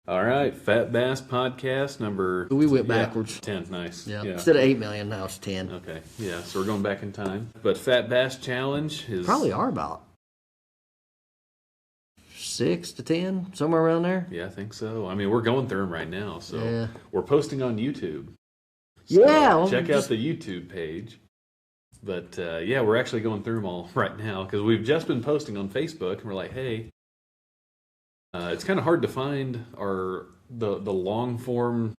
All right, Fat Bass Podcast number. We went backwards. 10, nice. Yeah. Instead of 8 million, now it's 10. Okay, yeah, so we're going back in time. But Fat Bass Challenge is. Probably are about 6 to 10, somewhere around there. Yeah, I think so. I mean, we're going through them right now, so Yeah. we're posting on YouTube. So Yeah. Well, check out the YouTube page. But yeah, we're actually going through them all right now because we've just been posting on Facebook, and we're like, hey, it's kind of hard to find the long form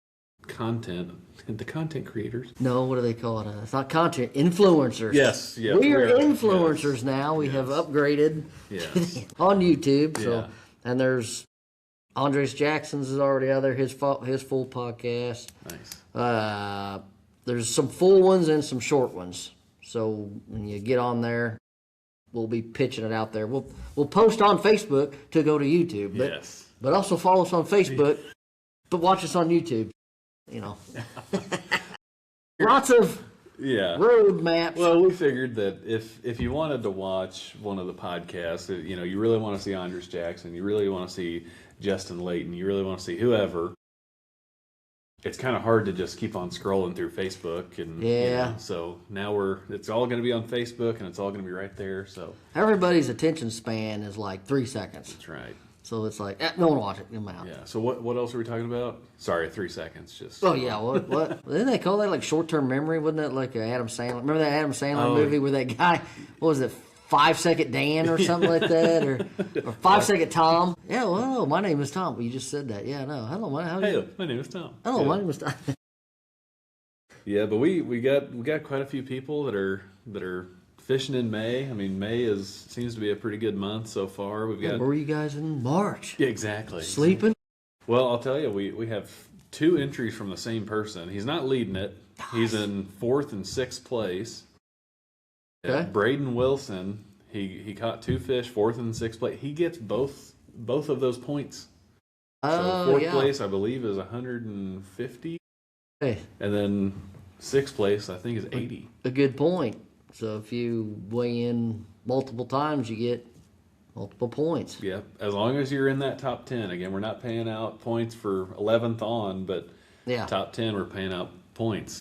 content, the content creators. No, what do they call it? It's not content, influencers. Yes, yeah. We are influencers now. We have upgraded on YouTube. So, Yeah. and there's Andres Jackson's is already out there. His full podcast. Nice. There's some full ones and some short ones. So when you get on there, we'll be pitching it out there. We'll post on Facebook to go to YouTube. But, Yes. But also follow us on Facebook, but watch us on YouTube. You know. Lots of road maps. Well, we figured that if you wanted to watch one of the podcasts, you know, you really want to see Andres Jackson, you really want to see Justin Layton, you really want to see whoever, it's kind of hard to just keep on scrolling through Facebook. And you know, so now it's all going to be on Facebook, and it's all going to be right there. So everybody's attention span is like 3 seconds. That's right. So it's like, no one watch it. I'm out. Yeah. So what else are we talking about? Sorry, 3 seconds. Just. Oh yeah. What? Didn't they call that like short-term memory? Wasn't that like Adam Sandler? Remember that Adam Sandler movie where that guy? What was it? 5 Second Dan or something like that, or 5 Second Tom. Yeah. Well, hello, my name is Tom. Well, you just said that. Yeah. No. Hello. My name is Tom. Hello, my name is Tom. Yeah, but we got quite a few people that are fishing in May. I mean, May seems to be a pretty good month so far. We've got. Where were you guys in March? Yeah, exactly. Sleeping? Well, I'll tell you, we have 2 entries from the same person. He's not leading it. Nice. He's in 4th and 6th place. Okay. Braden Wilson, he caught 2 fish, 4th and 6th place. He gets both of those points. So 4th place, I believe, is 150. Hey. And then 6th place, I think, is 80. A good point. So if you weigh in multiple times, you get multiple points. Yeah, as long as you're in that top 10. Again, we're not paying out points for 11th on, but top 10, we're paying out points.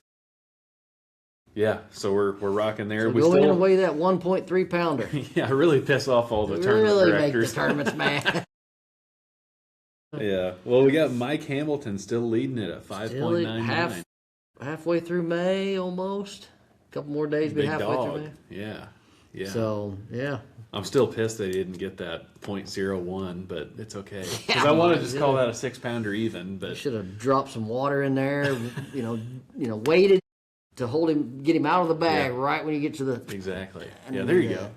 Yeah, so we're rocking there. So go in and weigh that 1.3 pounder. Yeah, really piss off all the tournament really directors. Make the tournaments mad. Yeah, well, we got Mike Hamilton still leading it at 5.99. Halfway through May, almost. A couple more days, be halfway through May. Yeah. So, yeah. I'm still pissed they didn't get that .01, but it's okay. Because I want to just call that a 6-pounder even. But you should have dropped some water in there. Waited to get him out of the bag right when you get to the. Exactly. Yeah, there you go.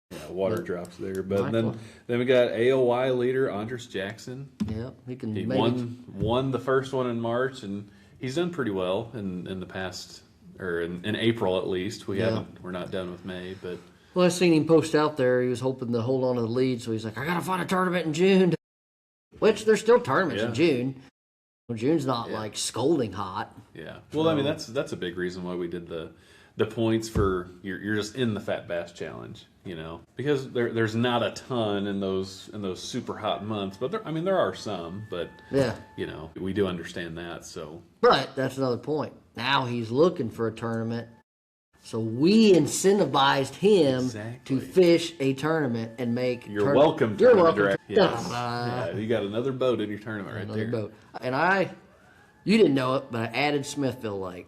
Yeah, water drops there. But then we got AOY leader Andres Jackson. Yeah, he won the first one in March, and he's done pretty well in the past, or in April at least. We're not done with May, but. Well, I seen him post out there. He was hoping to hold on to the lead, so he's like, I gotta find a tournament in June. Which there's still tournaments in June. Well, June's not like scalding hot. Yeah. Well, I mean that's a big reason why we did the points for you're just in the Fat Bass Challenge, you know, because there's not a ton in those super hot months, but there are some, but you know, we do understand that. So, but that's another point. Now he's looking for a tournament, so we incentivized him to fish a tournament and make. You're welcome. You're welcome. Yes. Yeah, you got another boat in your tournament right there. Boat. And you didn't know it, but I added Smithville Lake.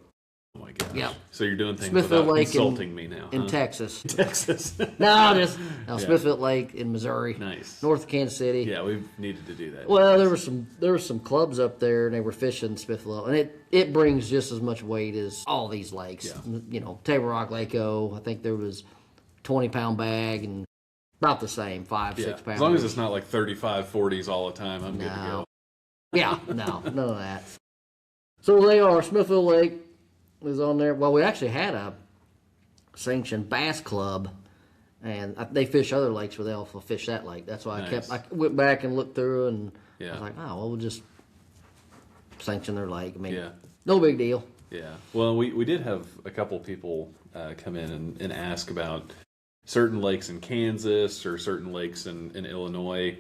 Oh my gosh. Yeah. So you're doing things Smithville without Lake insulting me now. In Texas. Texas. No, Smithville Lake in Missouri. Nice. North of Kansas City. Yeah, we've needed to do that. Well, there were some clubs up there, and they were fishing Smithville, and it brings just as much weight as all these lakes. Yeah. You know, Table Rock Lake-O, I think there was 20-pound bag and about the same, 5-6 pounds. As long as it's not like 35, 40s all the time, I'm good to go. Yeah, no, none of that. So they are. Smithville Lake is on there. Well, we actually had a sanctioned bass club, and they fish other lakes where they'll fish that lake. That's why I went back and looked through, and I was like, oh, well, we'll just sanction their lake. I mean, no big deal. Yeah. Well, we did have a couple people come in and ask about certain lakes in Kansas or certain lakes in Illinois.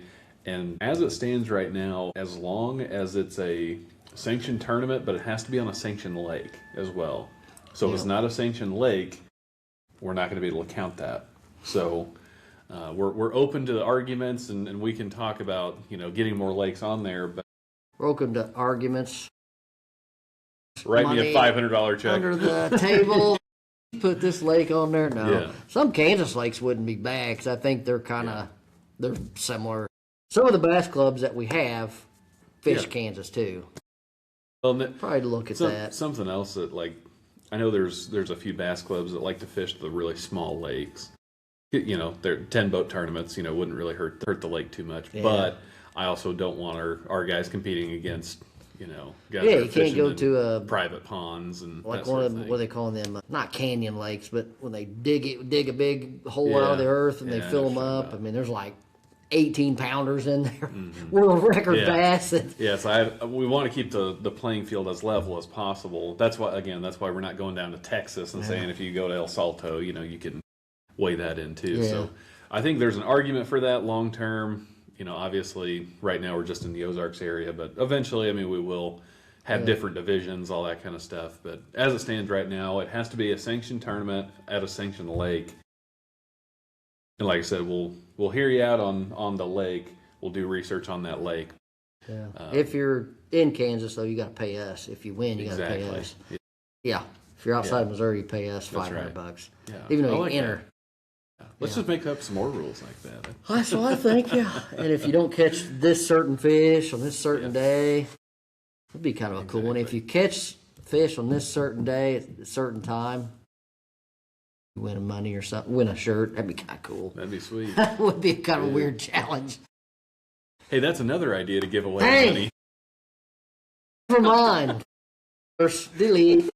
And as it stands right now, as long as it's a sanctioned tournament, but it has to be on a sanctioned lake as well. So if it's not a sanctioned lake, we're not going to be able to count that. So we're open to the arguments, and we can talk about, getting more lakes on there. But We're open to arguments. Write me a $500 check. Under the table. Put this lake on there. No. Yeah. Some Kansas lakes wouldn't be bad because I think they're they're similar. Some of the bass clubs that we have fish Kansas too. Well, probably look at that. Something else that, like, I know there's a few bass clubs that like to fish the really small lakes. They're 10-boat tournaments. Wouldn't really hurt the lake too much. Yeah. But I also don't want our guys competing against guys you can't go to a private ponds and like that one of them. What are they calling them? Not canyon lakes, but when they dig a big hole out of the earth and they fill them up. I mean, there's like 18-pounders in there. World record bass. We want to keep the playing field as level as possible. That's why we're not going down to Texas and saying if you go to El Salto, you can weigh that in too. Yeah. So I think there's an argument for that long term. Obviously right now we're just in the Ozarks area, but eventually, we will have different divisions, all that kind of stuff. But as it stands right now, it has to be a sanctioned tournament at a sanctioned lake. And like I said, we'll hear you out on the lake. We'll do research on that lake. Yeah. If you're in Kansas, though, you got to pay us. If you win, you got to pay us. Yeah. If you're outside Missouri, you pay us $500. Yeah. Even though you enter. Let's just make up some more rules like that. That's what I think, yeah. And if you don't catch this certain fish on this certain day, it'd be kind of a cool one. If you catch fish on this certain day at a certain time, you win money or something, win a shirt, that'd be kind of cool. That'd be sweet. That would be kind of a weird challenge. Hey, that's another idea to give away money. Never mind. First, delete.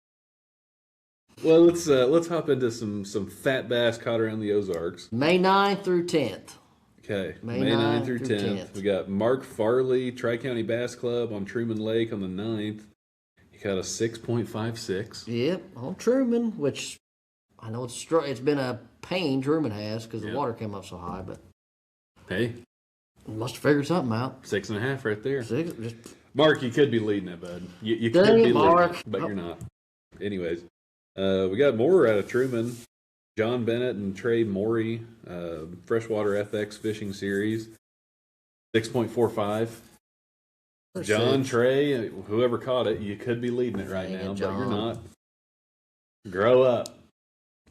Well, let's hop into some fat bass caught around the Ozarks. May 9th through 10th. Okay, May 9th through 10th. We got Mark Farley, Tri-County Bass Club on Truman Lake on the 9th. He caught a 6.56. Yep, on Truman, which I know it's been a pain, Truman has, because the water came up so high, but hey, must have figured something out. 6.5 right there. Mark, you could be leading it, bud. You could be Mark. Leading it, but you're not. Anyways. We got more out of Truman. John Bennett and Trey Morey, Freshwater FX Fishing Series, 6.45. John, Trey, whoever caught it, you could be leading it right now, but you're not. Grow up.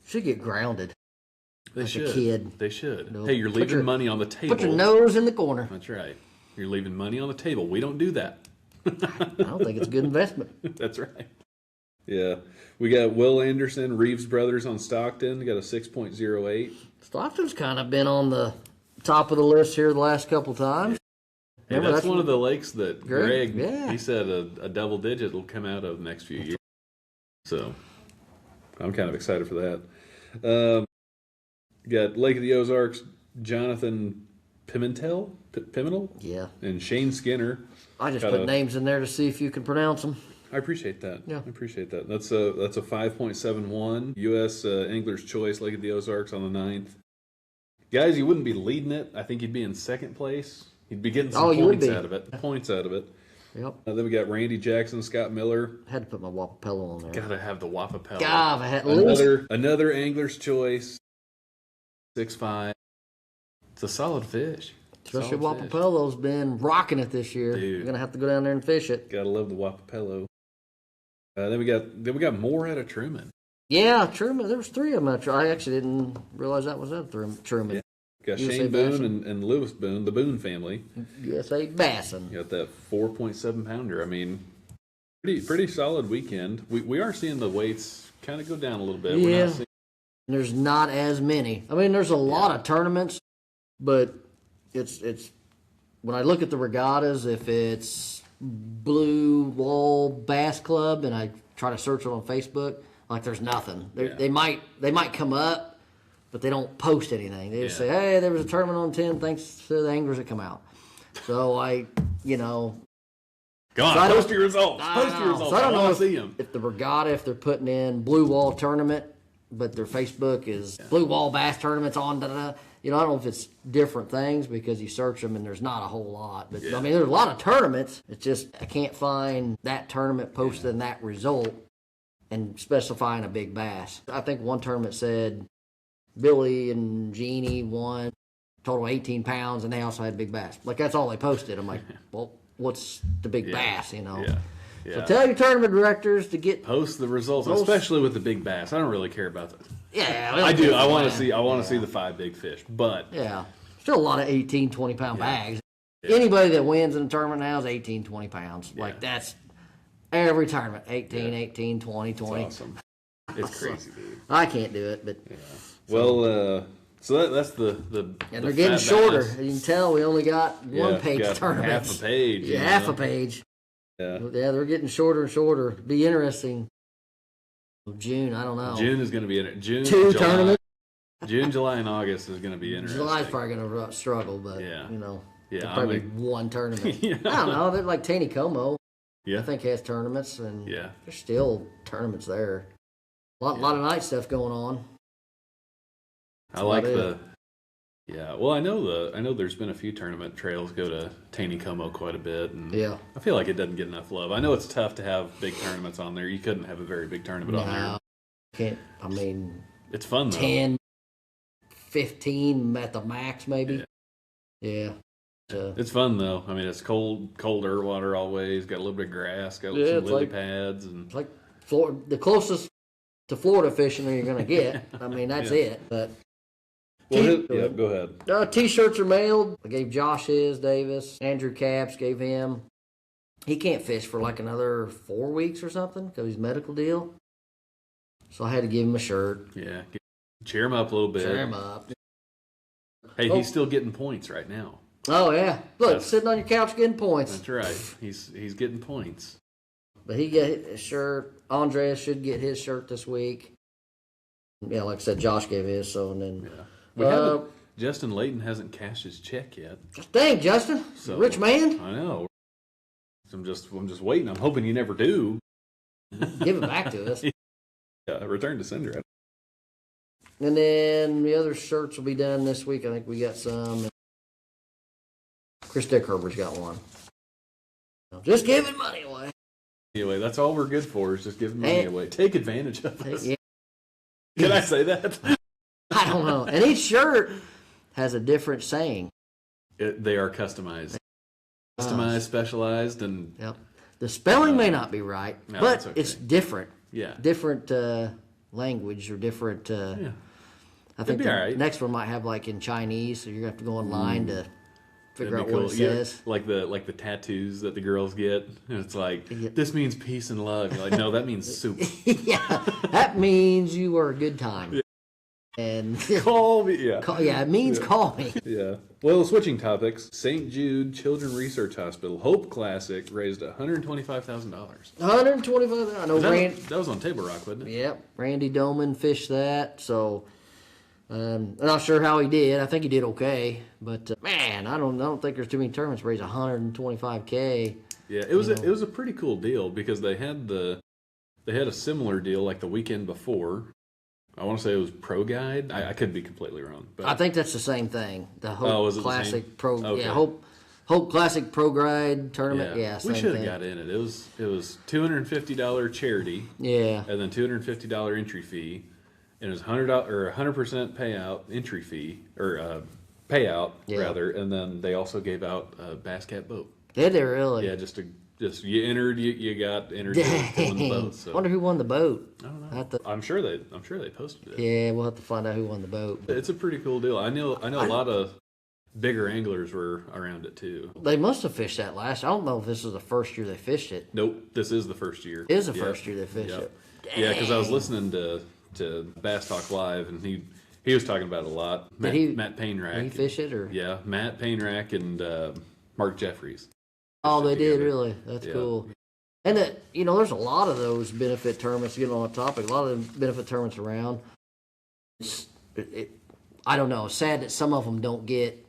Should get grounded. They should. A kid. They should. No. Hey, you're leaving money on the table. Put your nose in the corner. That's right. You're leaving money on the table. We don't do that. I don't think it's a good investment. That's right. Yeah. We got Will Anderson, Reeves Brothers on Stockton. We got a 6.08. Stockton's kind of been on the top of the list here the last couple times. Hey, that's one of the lakes that Greg he said a double digit will come out of the next few years. So I'm kind of excited for that. Got Lake of the Ozarks, Jonathan Pimentel? Yeah. And Shane Skinner. I just put names in there to see if you can pronounce them. I appreciate that. Yeah. I appreciate that. That's a 5.71 U.S. Angler's Choice Lake of the Ozarks on the 9th. Guys, you wouldn't be leading it. I think you'd be in second place. You'd be getting some points out of it. Yep. Then we got Randy Jackson, Scott Miller. I had to put my Wapapello on there. Gotta have the Wapapello. God, I had another Angler's Choice, 6.5. It's a solid fish. Especially Wapapello's been rocking it this year. Dude. You're gonna have to go down there and fish it. Gotta love the Wapapello. Then we got more out of Truman. Yeah, Truman. There was 3 of them. I actually didn't realize that was out of Truman. Yeah. Got USA Shane Boone and Lewis Boone, the Boone family. USA Bassin. Got that 4.7 pounder. I mean, pretty solid weekend. We are seeing the weights kind of go down a little bit. Yeah. We're not seeing... There's not as many. I mean, there's a lot of tournaments, but it's when I look at the regattas, if it's Blue Wall Bass Club, and I try to search it on Facebook, like there's nothing. They might come up, but they don't post anything. They just say, "Hey, there was a tournament on 10. Thanks to the anglers that come out." So Go on, post your results. Post your results. So I don't know see them. If the regatta, if they're putting in Blue Wall Tournament, but their Facebook is Blue Wall Bass Tournaments on. I don't know if it's different things because you search them and there's not a whole lot. But I mean, there's a lot of tournaments. It's just I can't find that tournament posted in that result and specifying a big bass. I think one tournament said Billy and Jeannie won total 18 pounds, and they also had big bass. Like, that's all they posted. I'm like, well, what's the big bass, Yeah. So tell your tournament directors to post the results, especially with the big bass. I don't really care about that. Yeah, I do. I want to see. I want to see the 5 big fish, but still a lot of 18, 20 pound bags. Anybody that wins in a tournament now is 18, 20 pounds. Like, that's every tournament, 18, 20, 20. It's awesome. It's crazy, dude. I can't do it, but well, so that's the and they're getting shorter. As you can tell, we only got one page tournaments. Half a page. Yeah, half a page. Yeah, they're getting shorter and shorter. Be interesting. June, I don't know. June is going to be in it. June, 2 July, tournaments. June, July, and August is going to be interesting. July's probably going to struggle, but probably one tournament. I don't know. They're like Taney Como. Yeah, I think has tournaments, and there's still tournaments there. A lot of night stuff going on. I like the. Yeah, well, I know there's been a few tournament trails go to Taney Como quite a bit, and I feel like it doesn't get enough love. I know it's tough to have big tournaments on there. You couldn't have a very big tournament on there. Can't. I mean, it's fun though. 10, 15 at the max, maybe. Yeah. It's fun though. I mean, it's colder water always. Got a little bit of grass. Got some lily pads, and it's like Florida, the closest to Florida fishing you're gonna get. I mean, that's it. But. Go ahead. T-shirts are mailed. I gave Josh his, Davis. Andrew Caps gave him. He can't fish for like another 4 weeks or something because he's medical deal. So I had to give him a shirt. Yeah. Cheer him up a little bit. Cheer him up. Hey, he's still getting points right now. Oh, yeah. Look, sitting on your couch getting points. That's right. He's getting points. But he got his shirt. Andreas should get his shirt this week. Yeah, like I said, Josh gave his. So, and then... Yeah. Justin Layton hasn't cashed his check yet. Dang, Justin, rich man. I know. I'm just waiting. I'm hoping you never do. Give it back to us. Yeah, return to sender. And then the other shirts will be done this week. I think we got some. Chris Dickherber's got one. Just giving money away. Anyway, that's all we're good for is just giving money away. Take advantage of us. Yeah. Can I say that? I don't know. And each shirt has a different saying. They are customized. Customized, specialized, and... Yep. The spelling may not be right, but it's different. Yeah. Different language or different... I think the next one might have like in Chinese, so you're going to have to go online to figure out what it says. Like the tattoos that the girls get. And it's like, this means peace and love. You're like, no, that means soup. Yeah. That means you were a good time. Yeah. And call me, it means call me. Yeah. Well, switching topics, St. Jude Children's Research Hospital Hope Classic raised $125,000. $125,000. I know that was on Table Rock, wasn't it? Yep. Randy Doman fished that, so I'm not sure how he did. I think he did okay, but man, I don't think there's too many tournaments raise $125K. Yeah, it was a pretty cool deal because they had a similar deal like the weekend before. I want to say it was Pro Guide. I could be completely wrong, but I think that's the same thing. The Hope Classic Pro. Okay. Yeah, Hope Classic Pro Guide tournament. Yeah, we should have got in it. It was $250 charity. Yeah, and then $250 entry fee, and it was $100 or 100% payout entry fee or payout rather, and then they also gave out a Bass Cat boat. Did they really? Yeah, just you entered, you got entered to win the boat. So. Wonder who won the boat. I don't know. I'm sure they posted it. Yeah, we'll have to find out who won the boat. It's a pretty cool deal. I know a lot of bigger anglers were around it too. They must have fished that last. I don't know if this is the first year they fished it. Nope, this is the first year. It is the first year they fished it. Yeah, because I was listening to Bass Talk Live, and he was talking about it a lot. Matt Painrack. Did he fish it or? Yeah, Matt Painrack and Mark Jeffries. Oh, they did really. That's cool. And there's a lot of those benefit tournaments. Getting on the topic, a lot of benefit tournaments around. I don't know. It's sad that some of them don't get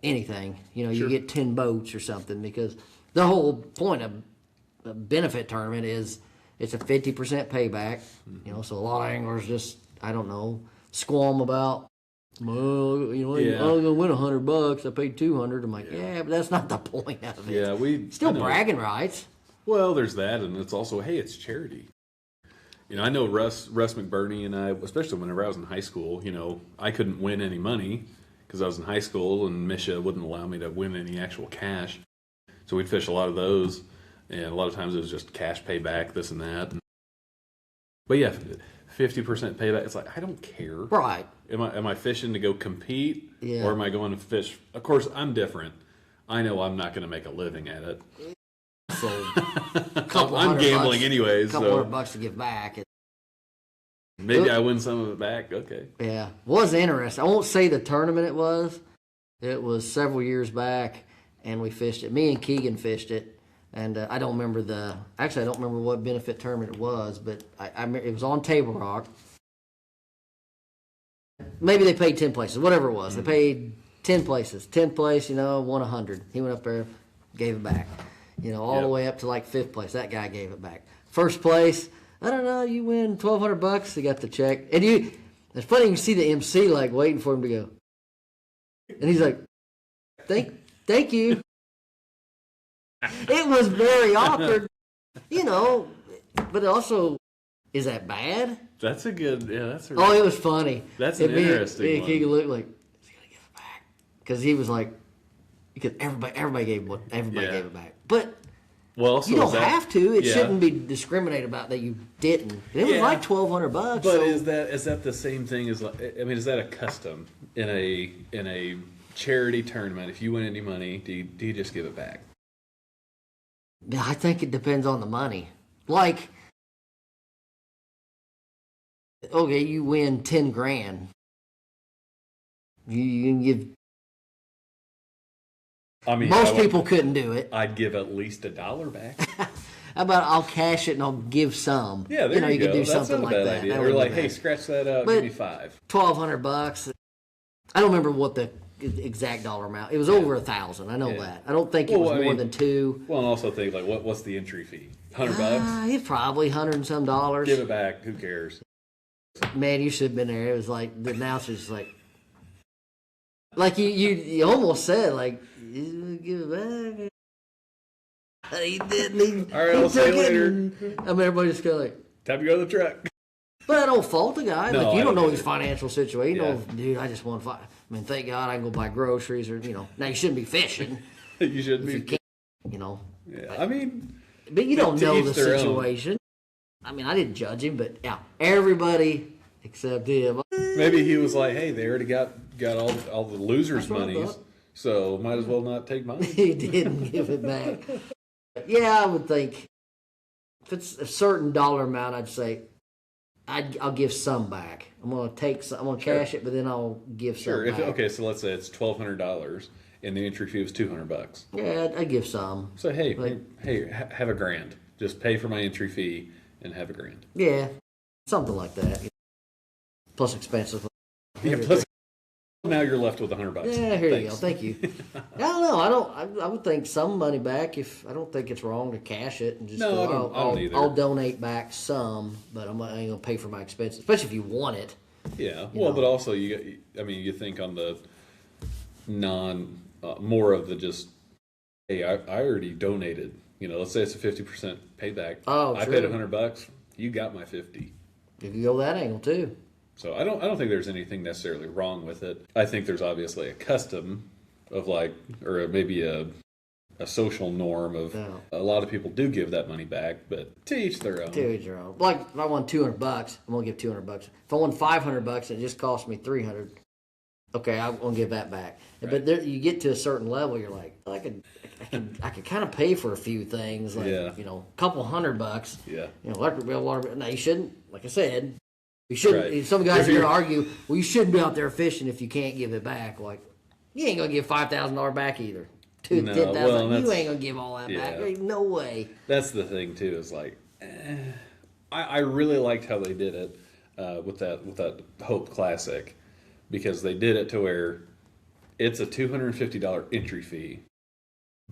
anything. You get 10 boats or something because the whole point of a benefit tournament is it's a 50% payback. So a lot of anglers just squalm about Well, you know, Yeah. I'm gonna win $100. I paid $200. I'm like, yeah, but that's not the point of it. Yeah, Still I know. bragging rights. Well, there's that, and it's also, hey, it's charity. You know, I know Russ McBurney and I, especially whenever I was in high school, you know, I couldn't win any money because I was in high school, and Misha wouldn't allow me to win any actual cash. So we'd fish a lot of those, and a lot of times it was just cash payback, this and that. But yeah, 50% payback. It's like, I don't care. Right. Am I fishing to go compete, Yeah. or am I going to fish? Of course, I'm different. I know I'm not going to make a living at it. So I'm gambling anyways. A couple So $100 to give back. maybe I win some of it back. Okay. Yeah, was interesting. I won't say the tournament it was. It was several years back, and we fished it. Me and Keegan fished it, and I don't remember I don't remember what benefit tournament it was, but it was on Table Rock. Maybe they paid 10 places, whatever it was. They paid 10 places. 10th place, won 100. He went up there, gave it back. All the way up to like 5th place. That guy gave it back. First place, I don't know, you win $1,200. He got the check. And it's funny, you can see the MC like waiting for him to go. And he's like, thank you. It was very awkward, but also, is that bad? That's a good, Oh, it was funny. That's an interesting one. He looked like, is he going to give it back? Because he was like, because everybody gave it back. But well, so you don't have to. It yeah. shouldn't be discriminated about that you didn't. It was like $1,200. But so. is that the same thing as? I mean, is that a custom in a charity tournament? If you win any money, do you just give it back? Yeah, I think it depends on the money. Like, okay, you win $10,000. You can give. I mean, most people couldn't do it. I'd give at least $1 back. How about I'll cash it and I'll give some? Yeah, there you go. Could do That's something not a like bad that. idea. Or like, hey, scratch that out, give me $5. $1,200. I don't remember what the exact dollar amount. It was over 1,000. I know that. I don't think it was more than $2. Well, and also think like, what's the entry fee? $100. It's probably $100 and some. Give it back. Who cares? Man, you should have been there. It was like the announcer's like you almost said like, give it back. He didn't. All right, I'll see you later. I mean, everybody just go like, time to go to the truck. but I don't fault the guy. No, like you I don't know get his it. financial situation. You Yeah. know, dude, I just want to fight. I mean, thank God I can go buy groceries or Now you shouldn't be fishing. You should if you be. can't. Yeah, I mean, But you don't to know each the their own. situation. I mean, I didn't judge him, but yeah, everybody except him. maybe he was like, hey, they already got all the losers' That's what I monies, thought. so might as well not take mine. He didn't give it back. Yeah, I would think if it's a certain dollar amount, I'd say I'll give some back. I'm gonna take some. I'm gonna cash it, but then I'll give Sure. some back. Okay, so let's say it's $1,200 and the entry fee was $200. Yeah, I'd give some. So hey, Like- have $1,000. Just pay for my entry fee and have $1,000. Yeah, something like that. Plus expensive. Yeah, plus now you're left with $100. Yeah, here you go. Thanks. Thank you. I don't know. I would think some money back. If I don't think it's wrong to cash it and just No, go. I don't either. I'll donate back some, but I ain't gonna pay for my expenses, especially if you want it. Yeah. You Well, know. but also you think on the more of the just, hey, I already donated. Let's say it's a 50% payback. Oh, I true. paid $100. You got my 50. You can go that angle too. So I don't think there's anything necessarily wrong with it. I think there's obviously a custom of or maybe a social norm of a lot of people do give that money back, but to each their own. To each their own. Like if I won $200, I'm gonna give $200. If I won $500 and it just cost me $300, okay, I'm gonna give that back. Right. But there, you get to a certain level, you're like, I could kind of pay for a few things, like Yeah. a couple $100. Yeah. Electric bill, water bill. Now you shouldn't. Like I said, you shouldn't. Right. Some guys If are you're- gonna argue, well, you shouldn't be out there fishing if you can't give it back. Like you ain't gonna give $5,000 back either. No, $10,000. well, You ain't gonna give all that back. yeah. There ain't no way. That's the thing too. Is I really liked how they did it with that Hope Classic, because they did it to where it's a $250 entry fee,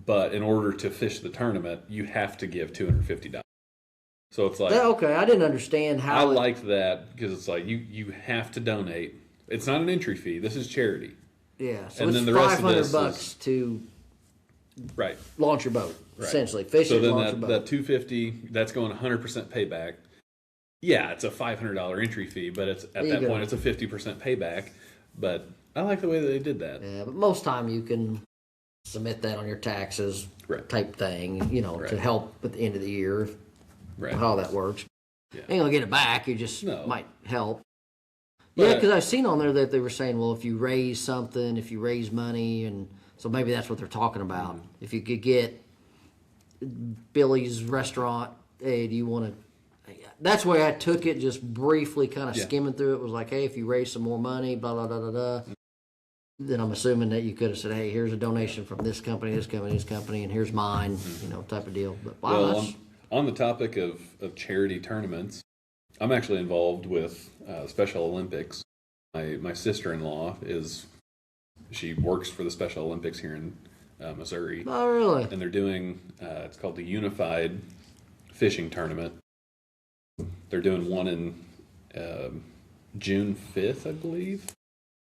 but in order to fish the tournament, you have to give $250. So it's like Okay, I didn't understand how. I liked that because it's like you have to donate It's not an entry fee. This is charity. Yeah, so And it's then the rest of this $500 to Right. launch your boat, Right. essentially. Fishing, So then launch your boat. that $250, that's going 100% payback. Yeah, it's a $500 entry fee, but it's at that point it's a 50% payback. But I like the way that they did that. Yeah, but most time you can submit that on your taxes type thing, to help at the end of the year. Right. How that works. Yeah. Ain't gonna get it back. You just might help. But, yeah, because I've seen on there that they were saying, well, if you raise something, if you raise money, and so maybe that's what they're talking about. Mm-hmm. If you could get Billy's restaurant, hey, do you want to? That's where I took it, just briefly, kind of skimming through it. Was like, hey, if you raise some more money, blah blah blah blah blah. Then I'm assuming that you could have said, hey, here's a donation from this company, this company, this company, and here's mine, type of deal. But wow, well, on the topic of charity tournaments, I'm actually involved with Special Olympics. My sister-in-law she works for the Special Olympics here in Missouri. Oh, really? And they're doing, it's called the Unified Fishing Tournament. They're doing one in June 5th, I believe.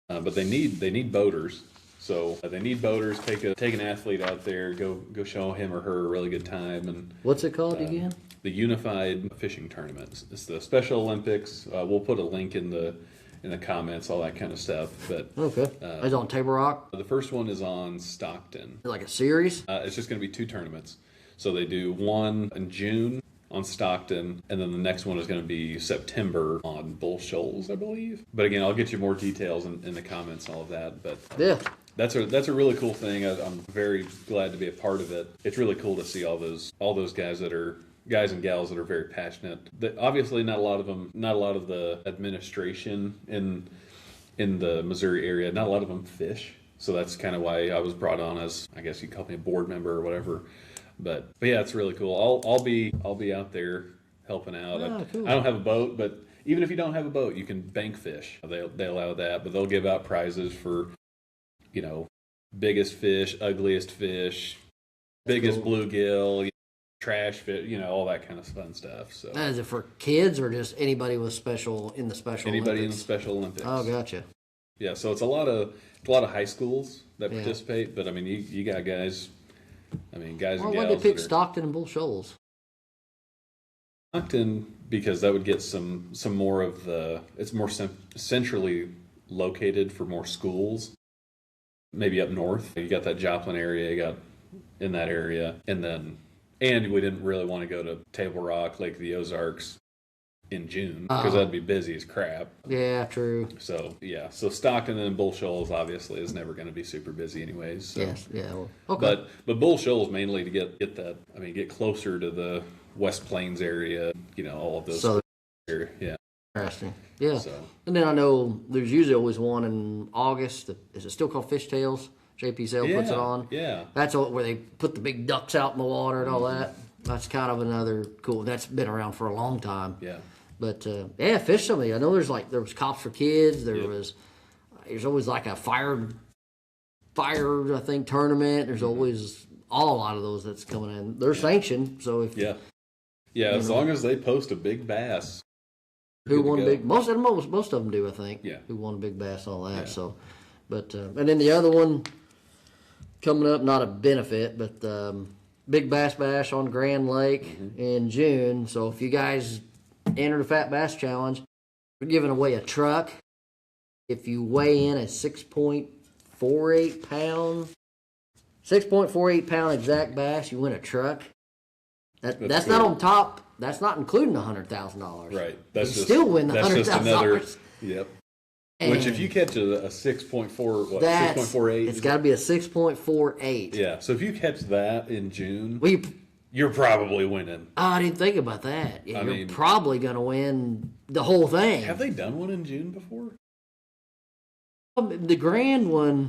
But they need boaters. So they need boaters. Take an athlete out there, go show him or her a really good time. And what's it called again? The Unified Fishing Tournament. It's the Special Olympics. We'll put a link in the comments, all that kind of stuff. But okay, it's on Table Rock. The first one is on Stockton. Like a series? It's just going to be 2 tournaments. So they do one in June on Stockton, and then the next one is going to be September on Bull Shoals, I believe. But again, I'll get you more details in the comments and all of that. But yeah. That's a really cool thing. I'm very glad to be a part of it. It's really cool to see all those guys and gals that are very passionate. Obviously, not a lot of the administration in the Missouri area. Not a lot of them fish, so that's kind of why I was brought on as, I guess you call me, a board member or whatever. But yeah, it's really cool. I'll be out there helping out. Cool. I don't have a boat, but even if you don't have a boat, you can bank fish. They allow that, but they'll give out prizes for, biggest fish, ugliest fish, biggest bluegill, trash fish, all that kind of fun stuff. So is it for kids or just anybody with in the Special anybody Olympics? in the Special Olympics? Oh, gotcha. Yeah, so it's a lot of high schools that participate, but I mean, you got guys. I mean, guys and gals. Why'd they pick Stockton and Bull Shoals? Stockton, because that would get some more of the. It's more centrally located for more schools. Maybe up north, you got that Joplin area. You got in that area, and we didn't really want to go to Table Rock, Lake of the Ozarks in June because that'd be busy as crap. Yeah, true. So so Stockton and Bull Shoals obviously is never going to be super busy anyways. So. Yes, yeah. Well, okay. But Bull Shoals mainly to get that. I mean, get closer to the West Plains area. All of those. Southern. Yeah. Interesting. Yeah. So. And then I know there's usually always one in August. Is it still called Fishtails? JP Sale puts it on. Yeah. That's where they put the big ducks out in the water and all that. That's kind of another cool. That's been around for a long time. Yeah. But fish something. I know there was Cops for Kids. There's always like a fire I think tournament. There's always a lot of those that's coming in. They're sanctioned, so if as long as they post a big bass. Who won big? Most of them do, I think. Yeah. Who won a big bass and all that. Yeah. So, but and then the other one coming up, not a benefit, but Big Bass Bash on Grand Lake in June. So if you guys enter the Fat Bass Challenge, we're giving away a truck. If you weigh in at 6.48 pound exact bass, you win a truck. That's not on top. That's not including $100,000. Right. You still win the $100,000. Yep. Which, if you catch a 6.48? It's got to be a 6.48. Yeah. So if you catch that in June, you're probably winning. Oh, I didn't think about that. Yeah, you're probably going to win the whole thing. Have they done one in June before? The grand one.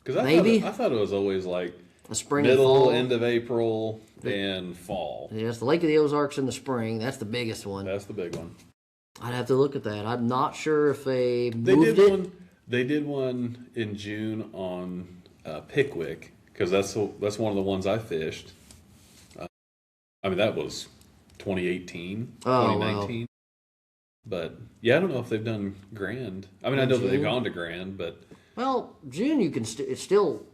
Because I thought it was always like a spring, middle, end of April, and fall. Yeah, it's the Lake of the Ozarks in the spring. That's the biggest one. That's the big one. I'd have to look at that. I'm not sure if they moved it. They did one in June on Pickwick, because that's one of the ones I fished. That was 2018, 2019. Wow. But yeah, I don't know if they've done Grand. I mean, I know that they've gone to Grand, but well, June you can it's still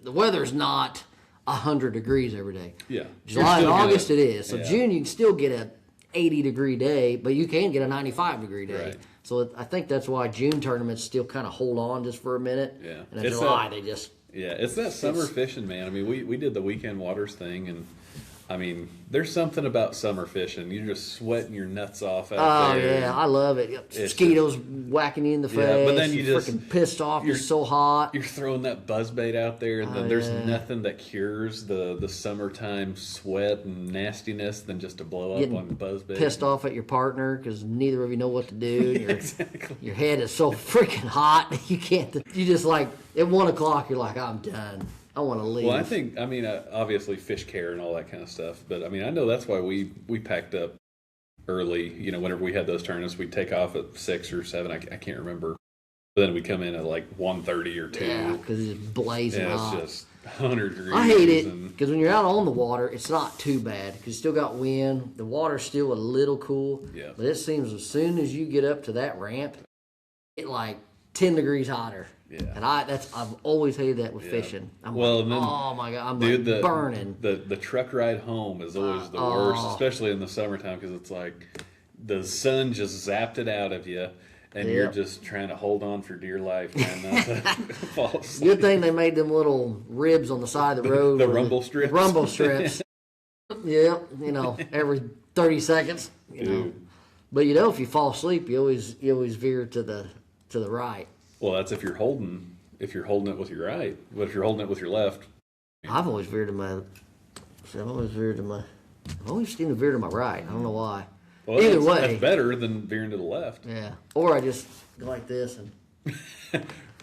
the weather's not 100 degrees every day. yeah, July and August it is. So yeah. June you can still get a 80-degree day, but you can get a 95-degree day. Right. So I think that's why June tournaments still kind of hold on just for a minute. Yeah. And in July they just it's that summer fishing, man. I mean, we did the weekend waters thing, and I mean, there's something about summer fishing. You're just sweating your nuts off out there. Oh yeah, I love it. Mosquitoes whacking you in the face. But then you just freaking pissed off. You're so hot. You're throwing that buzzbait out there, and then there's nothing that cures the summertime sweat and nastiness than just to blow up on buzzbait. Pissed off at your partner because neither of you know what to do. Exactly. Your head is so freaking hot. You can't. You just like at 1 o'clock. You're like, I'm done. I want to leave. Well, I mean, obviously fish care and all that kind of stuff, but I mean, I know that's why we packed up early. You know, whenever we had those tournaments, we'd take off at 6 or 7. I can't remember. But then we'd come in at like 1:30 or 2. Yeah, because it's blazing hot. It's just 100 degrees. I hate it because when you're out on the water, it's not too bad because you still got wind. The water's still a little cool. Yeah. But it seems as soon as you get up to that ramp, it's like 10 degrees hotter. Yeah. And I've always hated that with fishing. I'm well, like, and then, oh my God, I'm dude, like burning. The truck ride home is always the worst, especially in the summertime because it's like the sun just zapped it out of you. And you're just trying to hold on for dear life, trying not to fall asleep. Good thing they made them little ribs on the side of the road. The rumble strips. The rumble strips. Yeah, you know, every 30 seconds. You know. But you know, if you fall asleep, you always veer to the right. Well, that's if you're holding it with your right. But if you're holding it with your left, I've always veered to my. I've always seemed to veer to my right. I don't know why. Well, either way, that's better than veering to the left. Yeah, or I just go like this and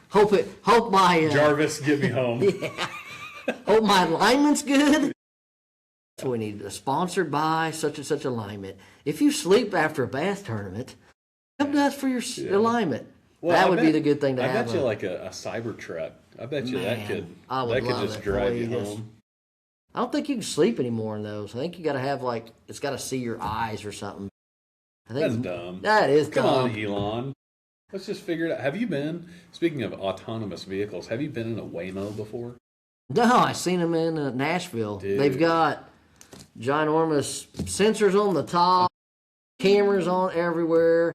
hope my Jarvis, get me home. Yeah, hope my alignment's good. So we need sponsored by such and such alignment. If you sleep after a bass tournament, come to us for your alignment. Well, that would be the good thing to have. I bet you like a cyber truck. I bet you that could just it. drive you home. I don't think you can sleep anymore in those. I think you got to have it's got to see your eyes or something. That's dumb. That is dumb. Come on, Elon. Let's just figure it out. Have you been, speaking of autonomous vehicles, have you been in a Waymo before? No, I seen them in Nashville. Dude. They've got ginormous sensors on the top, cameras on everywhere.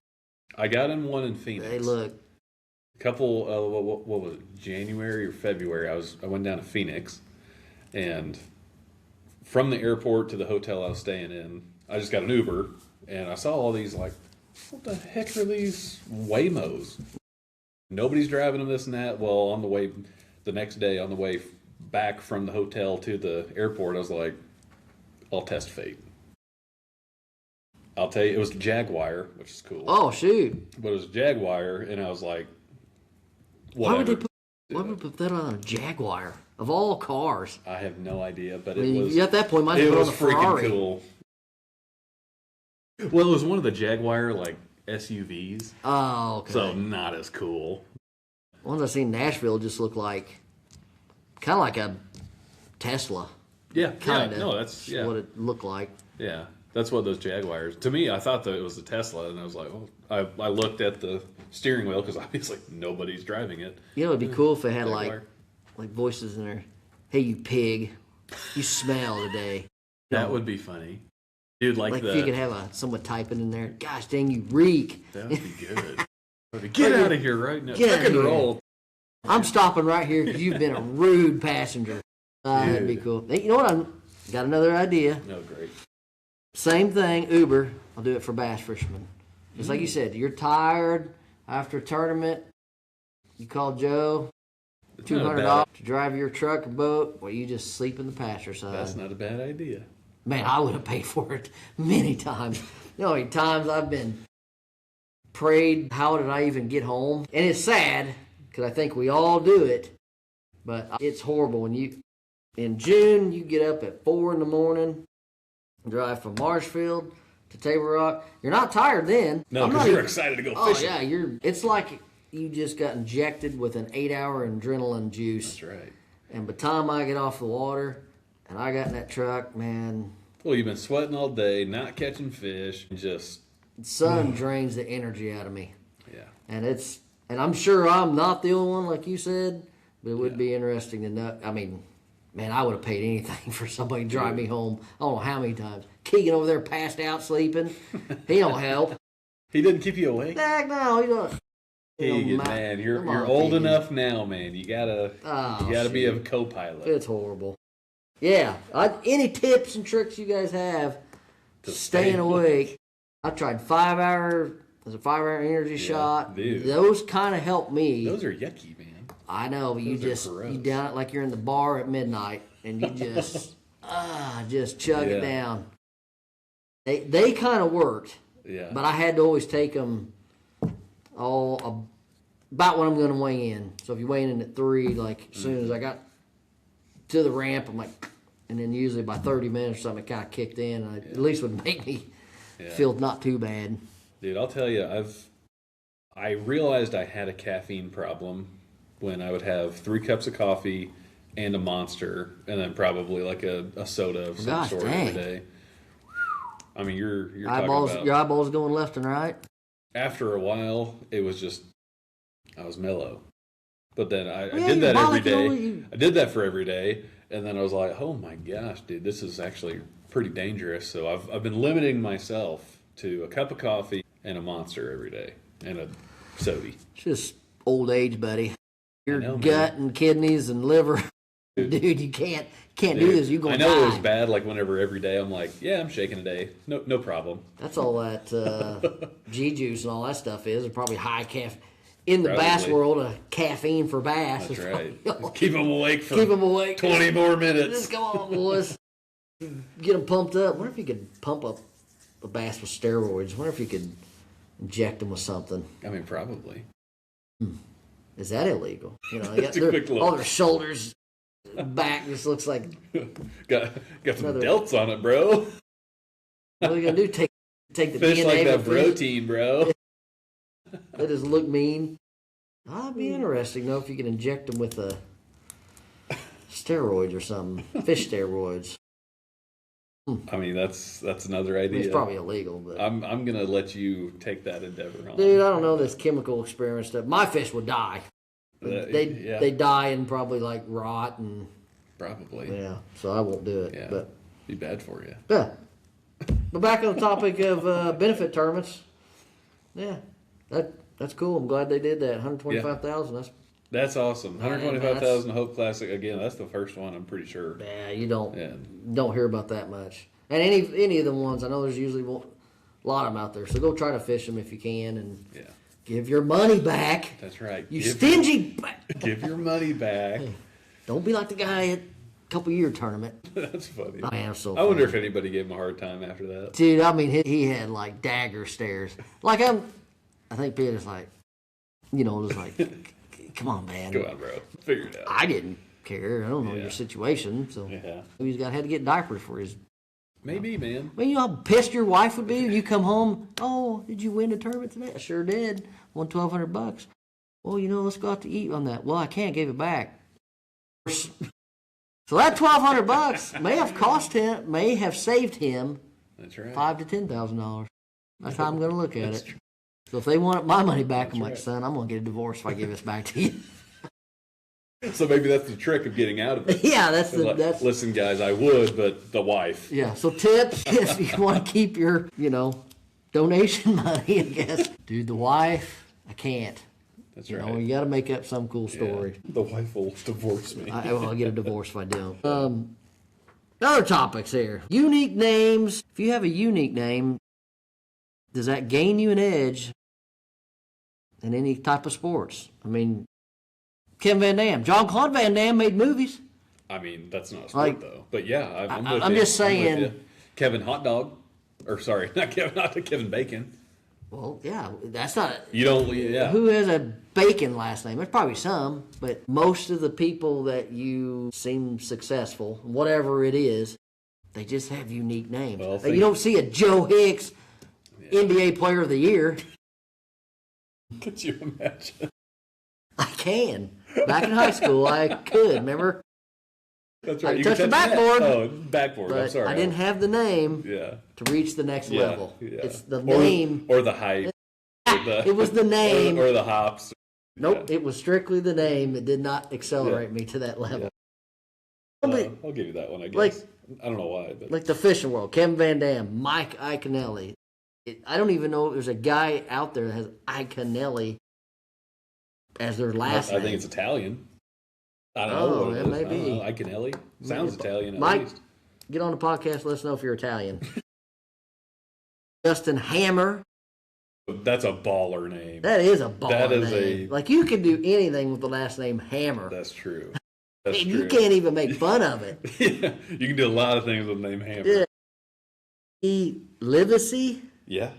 I got in one in Phoenix. They look. A couple, what was it, January or February? I went down to Phoenix, and from the airport to the hotel I was staying in, I just got an Uber, and I saw all these like, what the heck are these Waymos? Nobody's driving them, this and that. Well, on the way, the next day, on the way back from the hotel to the airport, I was like, I'll test fate. I'll tell you, it was Jaguar, which is cool. Oh, shoot. But it was Jaguar, and I was like, why would whatever. they put that on a Jaguar? Of all cars. I have no idea, but I mean, it was... at that point, might as it well was put on a Ferrari. freaking cool. Well, it was one of the Jaguar, like, SUVs. Oh, okay. So not as cool. Ones I seen in Nashville just look like, kind of like a Tesla. Yeah, Kind of. no, that's what it looked like. Yeah, that's what those Jaguars. To me, I thought that it was a Tesla, and I was like, oh, I looked at the steering wheel because obviously nobody's driving it. You know, it'd be cool if it had Jaguar. like voices in there. Hey, you pig, you smell today. That would be funny, dude. Like if you could have someone typing in there. Gosh dang, you reek. That would be good. Get out of here right now. Get Rock and roll. I'm stopping right here because you've been a rude passenger. That'd be cool. Hey, you know what? I got another idea. No, great. Same thing, Uber. I'll do it for bass fishermen. Just like you said, you're tired after a tournament. You call Joe, $200 to drive your truck or boat. Well, you just sleep in the pasture side. That's not a bad idea. Man, I would have paid for it many times. You know how many times I've been prayed, how did I even get home? And it's sad, because I think we all do it, but it's horrible when in June, you get up at 4 in the morning, drive from Marshfield to Table Rock. You're not tired then. No, because you're excited to go fishing. Oh, yeah, it's like you just got injected with an 8-hour adrenaline juice. That's right. And by the time I get off the water and I got in that truck, man. Well, you've been sweating all day, not catching fish, just sun drains the energy out of me. Yeah. And I'm sure I'm not the only one, like you said, but it would be interesting to know. I mean, man, I would have paid anything for somebody to drive me home. I don't know how many times. Keegan over there passed out sleeping. He don't help. He didn't keep you awake? Heck no, he don't. Keegan, man, you're old enough now, man. You gotta be a co-pilot. It's horrible. Yeah. Any tips and tricks you guys have to staying awake? I tried 5 hour. There's a 5 hour energy shot. Dude. Those kind of help me. Those are yucky, man. I know, but you down it like you're in the bar at midnight, and you just chug it down. They kind of worked. Yeah. But I had to always take them about when I'm going to weigh in. So if you weigh in at 3, like as soon as I got to the ramp, I'm like, and then usually by 30 minutes or something, it kind of kicked in. And at least would make me feel not too bad. Dude, I'll tell you, I realized I had a caffeine problem when I would have 3 cups of coffee and a Monster, and then probably like a soda of some sort every day. I mean, you're eyeballs, talking about... Your eyeballs going left and right? After a while, it was just... I was mellow. But then I did that every day. I did that for every day, and then I was like, oh my gosh, dude, this is actually pretty dangerous. So I've been limiting myself to a cup of coffee and a Monster every day, and a soda. It's just old age, buddy. Your gut and kidneys and liver... Dude, you can't do this. You're going to die. I know it was bad, like whenever every day I'm like, yeah, I'm shaking a day. No problem. That's all that G-juice and all that stuff is. It's probably high caffeine. In the bass world, caffeine for bass. That's right. Keep them awake for 20 just, more minutes. Just come on, boys. Get them pumped up. I wonder if you could pump up a bass with steroids. I wonder if you could inject them with something. I mean, probably. Is that illegal? You know, all their shoulders... back just looks like got some delts on it, bro. What are you gonna do? Take the fish DNA like that fish? protein, bro. They just look mean. That'd be interesting though if you could inject them with steroids or something, fish steroids. I mean, that's another idea. It's probably illegal, but I'm gonna let you take that endeavor on. Dude, I don't know this chemical experiment stuff. My fish would die. They die and probably like rot and probably so I won't do it. Yeah, but be bad for you. Yeah, but back on the topic of benefit tournaments. Yeah, that's cool. I'm glad they did that. 125,000. That's awesome. 125,000 Hope Classic again. That's the first one. I'm pretty sure. Yeah, you don't hear about that much. And any of the ones I know, there's usually a lot of them out there. So go try to fish them if you can and. Give your money back. That's right. You stingy. Give your money back. Don't be like the guy at a couple-year tournament. That's funny. Man, so I wonder if anybody gave him a hard time after that. Dude, I mean, he had like dagger stares. Like I think Peter's like, just like, come on, man. Go on, bro. Figure it out. I didn't care. I don't know your situation, so he's had to get diapers for his. Maybe, man. Well, you know how pissed your wife would be when you come home. Oh, did you win the tournament today? I sure did. Won $1,200. Well, let's go out to eat on that. Well, I can't give it back. So that $1,200 may have saved him. That's right. $5,000 to $10,000. That's how I'm going to look at it. So if they want my money back, I'm like, son, I'm going to get a divorce if I give this back to you. So maybe that's the trick of getting out of it. Yeah, that's listen, guys, I would, but the wife. Yeah, so tips if you want to keep your, donation money, I guess. Dude, the wife, I can't. That's right. You got to make up some cool story. Yeah, the wife will divorce me. I'll get a divorce if I don't. Other topics here. Unique names. If you have a unique name, does that gain you an edge in any type of sports? I mean, Kevin Van Dam. Jean-Claude Van Damme made movies. I mean, that's not a sport, though. But yeah, I'm with you. I'm just saying. Kevin Hot Dog. Or sorry, not Kevin Bacon. Well, yeah, that's not... You don't... Yeah. Who has a Bacon last name? There's probably some, but most of the people that you seem successful, whatever it is, they just have unique names. Well, you don't see a Joe Hicks NBA Player of the Year. Could you imagine? I can. Back in high school, I could. Remember? That's right. I You touched the can touch backboard. Oh, backboard. I'm But sorry. I didn't have the name Yeah. to reach the next Yeah. level. Yeah. It's the name. Or the height. It was the name. Or the hops. Nope, Yeah. it was strictly the name. It did not accelerate me to that level. I'll give you that one, I guess. Like- I don't know why, but Like the fishing world, Kevin Van Dam, Mike Iaconelli. I don't even know if there's a guy out there that has Iaconelli as their last name. I think it's Italian. I don't know Oh, what it it is. may I don't be. know. Iaconelli sounds Italian at Mike, least. get on the podcast. Let us know if you're Italian. Justin Hammer. That's a baller name. That is a baller That is name. Like, you can do anything with the last name Hammer. That's true. That's And true. you can't even make fun of it. Yeah, you can do a lot of things with the name Hammer. Yeah. Livesey, Yeah,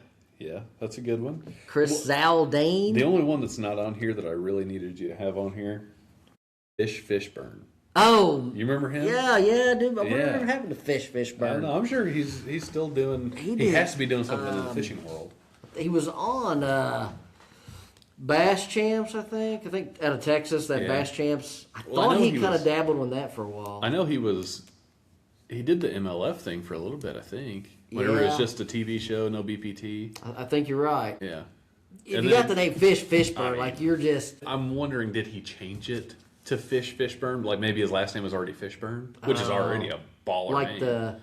that's a good one. Chris Zaldane. The only one that's not on here that I really needed you to have on here, Fishburne. Oh, You remember him? yeah, dude. I wonder Yeah. what happened to I don't Fishburne. know. I'm sure he's still doing. He did, has to be doing something in the fishing world. He was on Bass Champs, I think. Out of Texas, that Yeah. Bass Champs. I Well, I thought know he he kind of was- dabbled in that for a while. I know he did the MLF thing for a little bit. I think whenever it was Yeah. just a TV show, no BPT. I think you're right. Yeah. If And you then- got the name Fishburne, I mean- like you're just. I'm wondering, did he change it to Fishburne? Like maybe his last name was already Fishburne, which is already a baller Like name.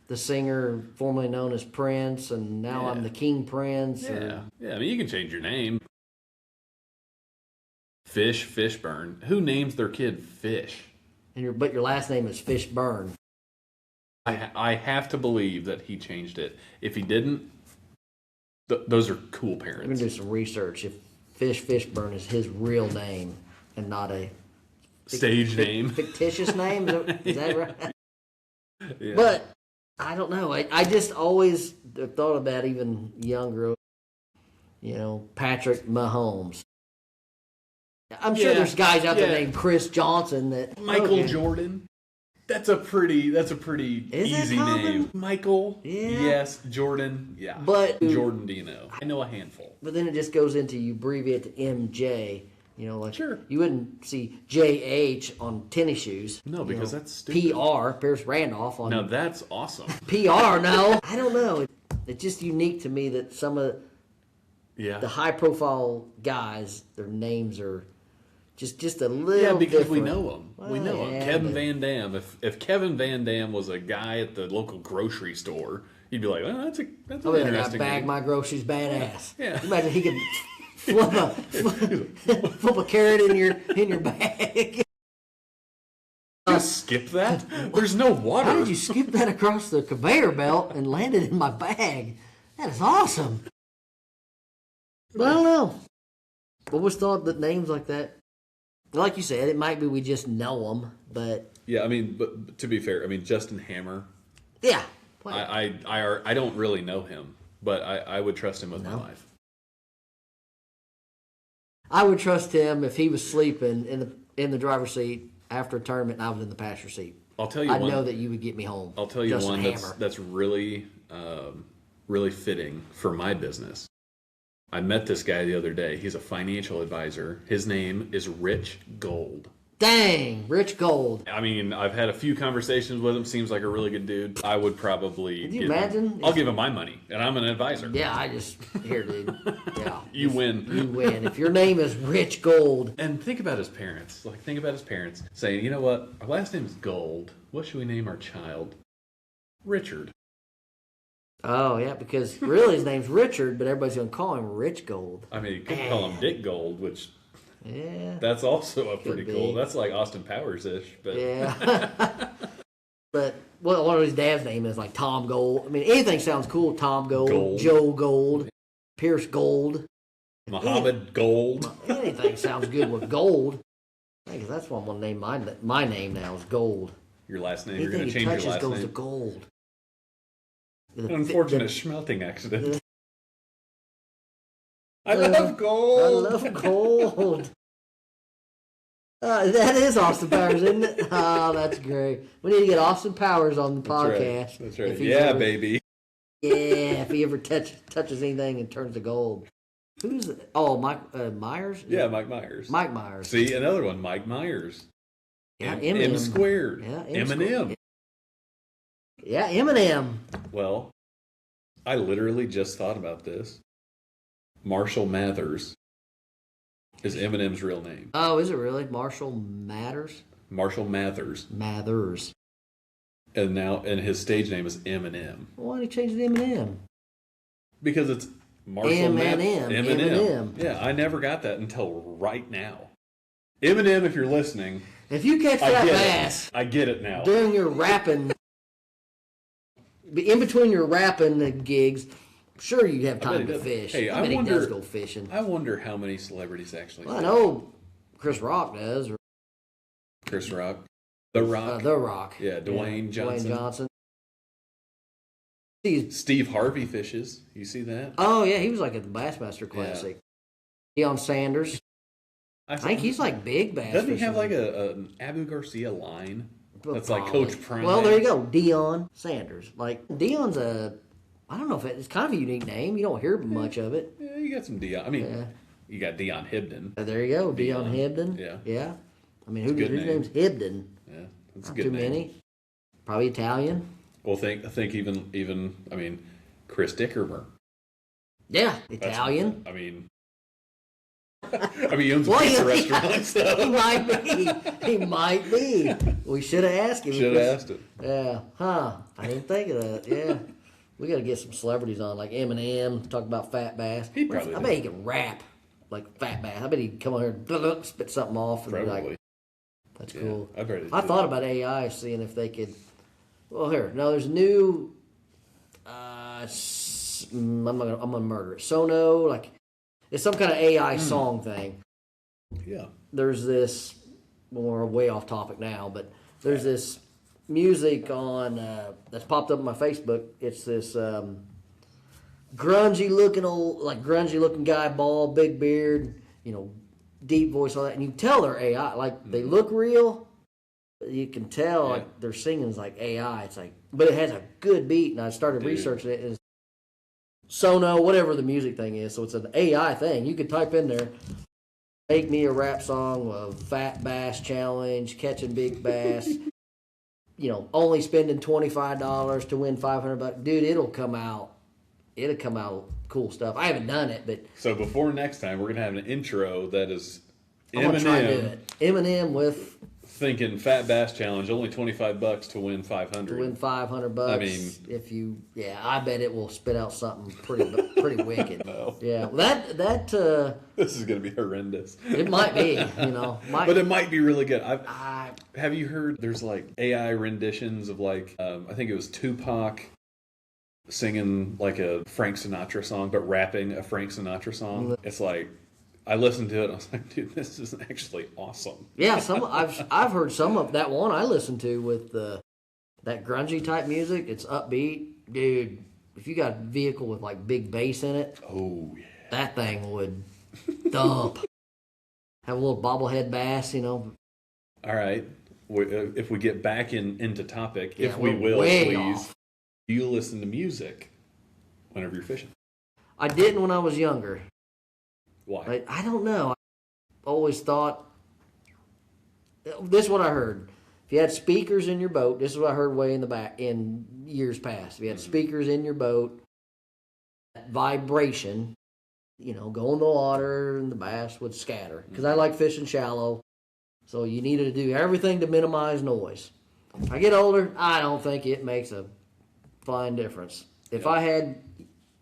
the singer formerly known as Prince, and now Yeah. I'm the King Prince. Yeah. I mean, you can change your name. Fishburne. Who names their kid Fish? But your last name is Fishburne. I have to believe that he changed it. If he didn't, those are cool Let me parents. do some research. If Fishburne is his real name and not a Stage name. fictitious name, is that right? Yeah. But I don't know. I just always thought about, even younger, Patrick Mahomes. I'm sure Yeah, there's guys out there yeah. named Chris Johnson that Michael okay. Jordan. That's a pretty Is easy that common? name. Michael. Yeah. Yes. Jordan. Yeah. But- Jordan, do you know? I know a handful. But then it just goes into, you abbreviate to MJ. Like Sure. you wouldn't see JH on tennis shoes. No, because that's stupid. PR, Pierce Randolph on Now that's awesome. PR. No, I don't know. It's just unique to me that some of Yeah. the high profile guys, their names are just a little Yeah, because we different. know him. We know him. yeah, Kevin but- Van Dam. If Kevin Van Dam was a guy at the local grocery store, you'd be like, "Oh, that's an I mean, I interesting bag name." my groceries badass. Yeah. Imagine he could flip a carrot in your bag. Just skip that. There's no water. How did you skip that across the conveyor belt and land it in my bag? That is awesome. But I don't know. Always thought that names like that, like you said, it might be we just know them, but Yeah, I mean, but to be fair, I mean Justin Hammer. yeah. I don't really know him, but I would trust him with my life. I would trust him if he was sleeping in the driver's seat after a tournament and I was in the passenger seat. I'll tell you I one. know that you would get me home. I'll tell you Justin one Hammer. that's really really fitting for my business. I met this guy the other day. He's a financial advisor. His name is Rich Gold. Dang, Rich Gold. I mean, I've had a few conversations with him. Seems like a really good dude. I would probably. Can you give him- imagine? I'll give him my money, and I'm an advisor. Yeah, here, dude. Yeah, You win. you win. If your name is Rich Gold, And think about his parents. Like, think about his parents saying, "You know what? Our last name is Gold. What should we name our child? Richard." oh yeah, because really his name's Richard, but everybody's gonna call him Rich Gold. I mean, you could call him Dick Gold, which Yeah, that's also a pretty Could cool. be. That's like Austin Powers ish, but yeah. But one of his dad's name is like Tom Gold. I mean, anything sounds cool. Tom Gold, Gold. Joe Gold, Pierce Gold. Muhammad Gold. Anything sounds good with gold. I think that's what I'm gonna name my name now is Gold. Your last name. You're going Anything to he change touches your last goes to name. gold. An unfortunate schmelting accident. I I love gold. I love gold. That is Austin Powers, isn't it? Oh, that's great. We need to get Austin Powers on the podcast. That's right. If he's Yeah, ever- baby. Yeah, if he ever touches anything and turns to gold. Who's Mike Myers? Yeah, Mike Myers. Mike Myers. See, another one, Mike Myers. Yeah, M squared. Yeah, Eminem. Yeah, Eminem. Well, I literally just thought about this. Marshall Mathers is Eminem's real name. Oh, is it really? Marshall Mathers? Marshall Mathers. Mathers. And his stage name is Eminem. Why did he change it to Eminem? Because it's Marshall Eminem. Eminem. Yeah, I never got that until right now. Eminem, if you're listening, if you catch that bass, I get it now. During your rapping, in between your rapping gigs, sure you have time to fish. Hey, I bet he does go fishing. I wonder how many celebrities actually. Well, I know Chris Rock does. Chris Rock, The Rock, The Rock. Yeah, Dwayne Johnson. Dwayne Johnson. Steve Harvey fishes. You see that? Oh yeah, he was like at the Bassmaster Classic. Yeah. Deion Sanders. I think he's like big bass. Doesn't he have like an Abu Garcia line? That's like Coach Prime. Well, there you go, Deion Sanders. Like Deion's I don't know if it's kind of a unique name. You don't hear much of it. Yeah, you got some Deion. I mean, you got Deion Hibden. There you go, Deion Hibden. Yeah. I mean, whose name's Hibden? Yeah, that's Not a good too name. many. Probably Italian. Well, I think even I mean, Chris Dickermer. Yeah, Italian. I mean, he owns a pizza restaurant. So. He might be. We should have asked him. Should have asked him. Yeah. Huh. I didn't think of that. Yeah. We got to get some celebrities on, like Eminem, talk about Fat Bass. I bet he can rap like Fat Bass. I bet he'd come on here and spit something off. And probably. Be like, that's cool. I thought about AI, seeing if they could. Well, there's a new. I'm gonna murder it. Sono, like it's some kind of AI song thing. Yeah. There's this. Well, we're way off topic now, but there's this music on that's popped up on my Facebook. It's this grungy looking guy, bald, big beard, deep voice, all that, and you can tell they're AI. Like they look real. You can tell like their singing is like AI. It's like, but it has a good beat, and I started researching it. It's Sono, whatever the music thing is. So it's an AI thing. You could type in there, make me a rap song of Fat Bass Challenge, catching big bass. Only spending $25 to win $500. Dude, it'll come out. It'll come out cool stuff. I haven't done it, but so before next time, we're gonna have an intro that is I'm gonna try to do it. Eminem with thinking Fat Bass Challenge, only $25 to win $500. To win $500. I mean, I bet it will spit out something pretty wicked. No. Yeah, that this is gonna be horrendous. It might be, but it might be really good. Have you heard? There's like AI renditions of like I think it was Tupac singing like a Frank Sinatra song, but rapping a Frank Sinatra song. It's like. I listened to it and I was like, dude, this is actually awesome. Yeah, I've heard some of that one I listened to with that grungy type music. It's upbeat. Dude, if you got a vehicle with like big bass in it, oh yeah, that thing would dump. Have a little bobblehead bass, All right. If we get back into topic, if we will, please. Off. Do you listen to music whenever you're fishing? I didn't when I was younger. Why? I don't know. I always thought, this is what I heard. If you had speakers in your boat, this is what I heard way in the back in years past. If you had speakers in your boat, vibration, go in the water and the bass would scatter. Because I like fishing shallow. So you needed to do everything to minimize noise. If I get older, I don't think it makes a fine difference. If I had,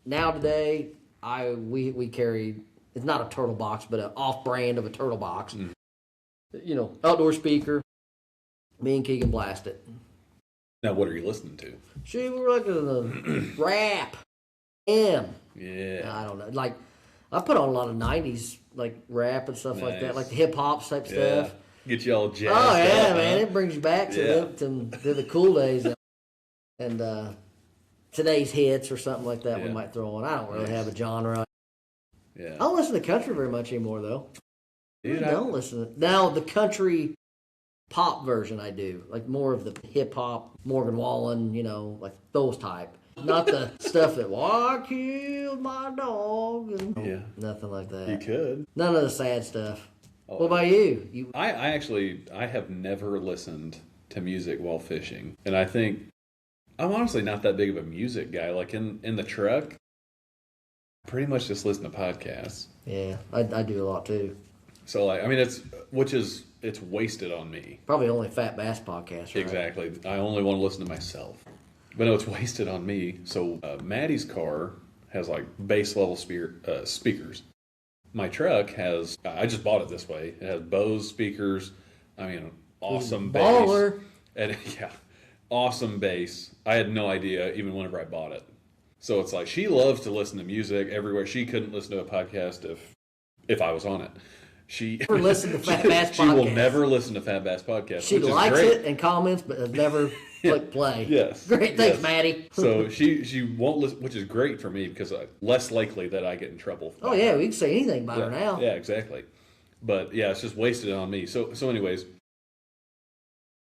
now today, we carry... It's not a turtle box, but an off-brand of a turtle box. Outdoor speaker. Me and Keegan blast it. Now, what are you listening to? We were like a rap. Yeah. I don't know. Like, I put on a lot of 90s, like, rap and stuff like that. Like the hip-hop type stuff. Get you all jazzed up. Oh, yeah, up, man. It brings you back to the cool days. And today's hits or something like that we might throw on. I don't really have a genre. Yeah. I don't listen to country very much anymore, though. Dude, I don't listen to... Now, the country pop version I do. Like, more of the hip-hop, Morgan Wallen, like those type. Not the stuff that, I killed my dog. And nothing like that. You could. None of the sad stuff. What about you? I have never listened to music while fishing, and I think I'm honestly not that big of a music guy. Like in the truck, I pretty much just listen to podcasts. Yeah, I do a lot too. So like, I mean, it's wasted on me. Probably only Fat Bass podcast, right? Exactly. I only want to listen to myself. But no, it's wasted on me. So Maddie's car has like bass level speakers. My truck has, I just bought it this way. It has Bose speakers. I mean, awesome Baller. bass. And yeah, awesome bass. I had no idea even whenever I bought it. So it's like she loves to listen to music everywhere. She couldn't listen to a podcast if I was on it. She never listen to Fat Bass podcast. She will never listen to Fat Bass podcast. She likes it and comments, but has never clicked play. Yes. Great. Thanks, yes. Maddie. So she won't listen, which is great for me because less likely that I get in trouble. Oh yeah, we can say anything about her now. Yeah, exactly. But yeah, it's just wasted on me. So anyways,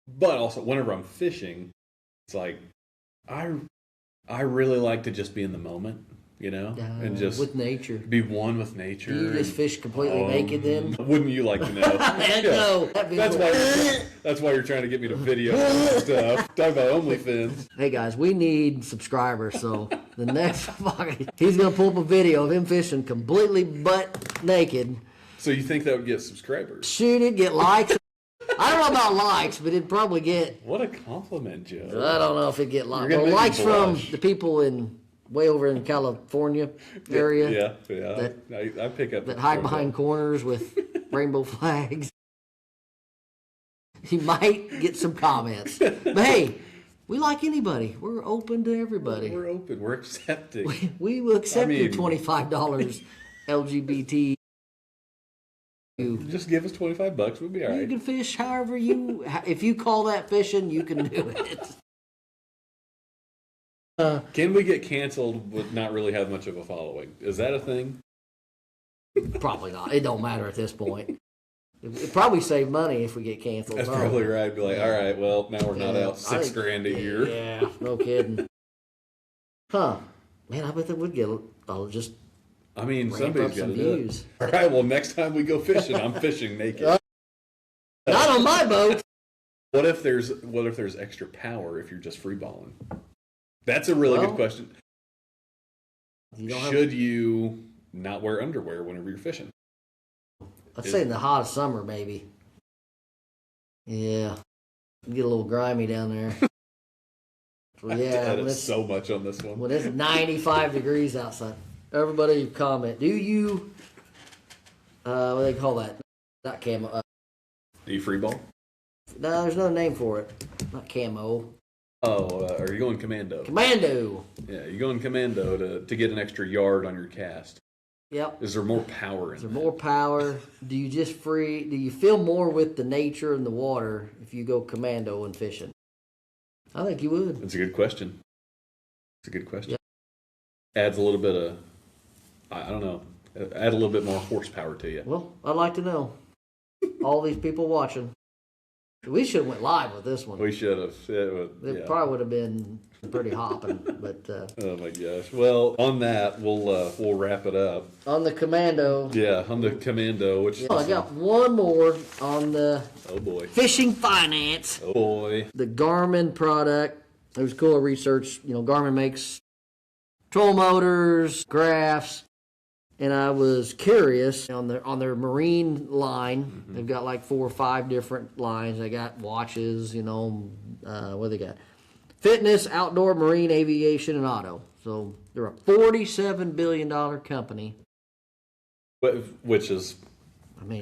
but also whenever I'm fishing, it's like I really like to just be in the moment. And just with nature. Be one with nature. Do you just fish completely naked then? Wouldn't you like to know? No. That's why you're trying to get me to video and stuff. Talk about OnlyFans. Hey guys, we need subscribers, so the next he's gonna pull up a video of him fishing completely butt naked. So you think that would get subscribers? Shoot it, get likes. I don't know about likes, but it'd probably get. What a compliment, Joe. I don't know if it'd get likes. Well, likes from the people way over in California area. Yeah. I pick up that hide behind corners with rainbow flags. He might get some comments. But hey, we like anybody. We're open to everybody. We're open. We're accepting. We will accept your $25 LGBT. Just give us $25. We'll be all right. You can fish however if you call that fishing, you can do it. Can we get canceled with not really have much of a following? Is that a thing? Probably not. It don't matter at this point. It'd probably save money if we get canceled. That's probably right. Be like, all right, well, now we're not out $6,000 a year. Yeah, no kidding. Huh. Man, I bet that would get just. I mean, somebody's got to do views. All right, well, next time we go fishing, I'm fishing naked. Not on my boat. What if there's extra power if you're just freeballing? That's a really good question. Should you not wear underwear whenever you're fishing? I'd say in the hot summer, maybe. Yeah. Get a little grimy down there. Well, yeah. It's so much on this one. When it's 95 degrees outside. Everybody comment. Do you, what do they call that? Not camo. Do you freeball? No, there's no name for it. Not camo. Oh, are you going commando? Commando. Yeah, you're going commando to get an extra yard on your cast. Yep. Is there more power in Is there more power? Do you feel more with the nature and the water if you go commando and fishing? I think you would. That's a good question. Yep. Adds a little bit of, I don't know, add a little bit more horsepower to you. Well, I'd like to know. All these people watching. We should have went live with this one. We should have. It probably would have been pretty hopping, but. Oh my gosh! Well, on that, we'll wrap it up. On the commando. Yeah, on the commando. Which I got one more on the. Oh boy. Fishing finance. Oh boy. The Garmin product. It was cool research. Garmin makes troll motors, graphs. And I was curious on their marine line. Mm-hmm. They've got like 4 or 5 different lines. They got watches, what they got? Fitness, outdoor, marine, aviation, and auto. So they're a $47 billion company. Which is,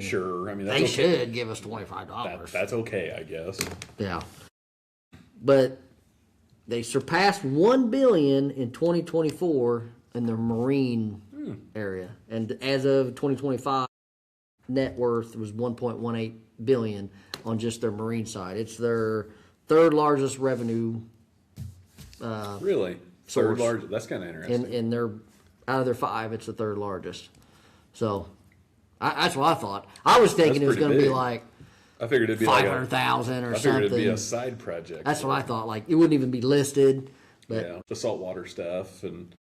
sure. That's they should give us $25. That's okay, I guess. Yeah, but they surpassed $1 billion in 2024 in their marine area, and as of 2025, net worth was 1.18 billion on just their marine side. It's their third largest revenue. Really, source. Third largest. That's kind of interesting. And they're out of their 5, it's the third largest. So that's what I thought. I was thinking it was going to be like. I figured it'd be 500,000 or something. I figured it'd be a side project. That's what I thought. Like it wouldn't even be listed. But yeah, the saltwater stuff and.